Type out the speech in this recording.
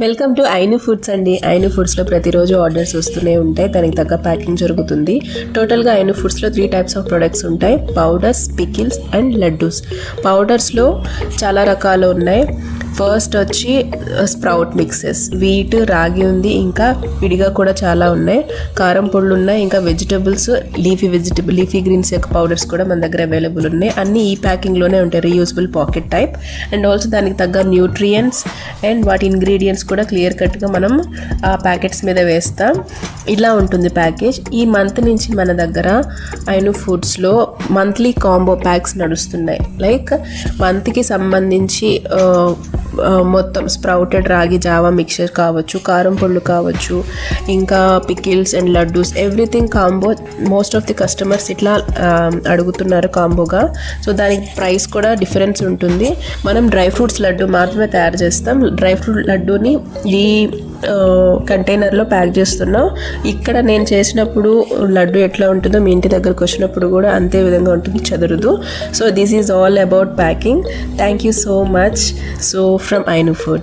Welcome to ఐను foods అండి. ఐను ఫుడ్స్లో ప్రతిరోజు orders వస్తూనే ఉంటాయి. దానికి తగ్గ ప్యాకింగ్ జరుగుతుంది. టోటల్గా ఐను ఫుడ్స్లో 3 టైప్స్ ఆఫ్ ప్రొడక్ట్స్ ఉంటాయి: పౌడర్స్, పికిల్స్ అండ్ లడ్డూస్. పౌడర్స్లో చాలా రకాలు ఉన్నాయి. ఫస్ట్ వచ్చి స్ప్రౌట్ మిక్సెస్, వీట్, రాగి ఉంది, ఇంకా విడిగా కూడా చాలా ఉన్నాయి. కారం పొడులు ఉన్నాయి, ఇంకా వెజిటబుల్స్, లీఫీ గ్రీన్స్ యొక్క పౌడర్స్ కూడా మన దగ్గర అవైలబుల్ ఉన్నాయి. అన్నీ ఈ ప్యాకింగ్లోనే ఉంటాయి, reusable pocket type. And also దానికి తగ్గ న్యూట్రియంట్స్ అండ్ వాటి ఇంగ్రీడియంట్స్ కూడా క్లియర్ కట్గా మనం ఆ ప్యాకెట్స్ మీద వేస్తాం. ఇలా ఉంటుంది ప్యాకేజ్. ఈ మంత్ నుంచి మన దగ్గర ఐను ఫుడ్స్లో మంత్లీ కాంబో ప్యాక్స్ నడుస్తున్నాయి. లైక్ మంత్కి సంబంధించి మొత్తం స్ప్రౌటెడ్ రాగి జావా మిక్చర్ కావచ్చు, కారం పళ్ళు కావచ్చు, ఇంకా pickles and laddoos, everything combo. Most of the customers ఇట్లా అడుగుతున్నారు కాంబోగా. సో దానికి ప్రైస్ కూడా డిఫరెన్స్ ఉంటుంది. మనం డ్రై ఫ్రూట్స్ లడ్డు మాత్రమే తయారు చేస్తాం. డ్రై ఫ్రూట్ లడ్డూని ఈ కంటైనర్లో ప్యాక్ చేస్తున్నాం. ఇక్కడ నేను చేసినప్పుడు లడ్డు ఎట్లా ఉంటుందో మీ ఇంటి దగ్గరకు వచ్చినప్పుడు కూడా అంతే విధంగా ఉంటుంది, చెదరదు. So this is all about packing. Thank you so much. So from ఐను ఫుడ్.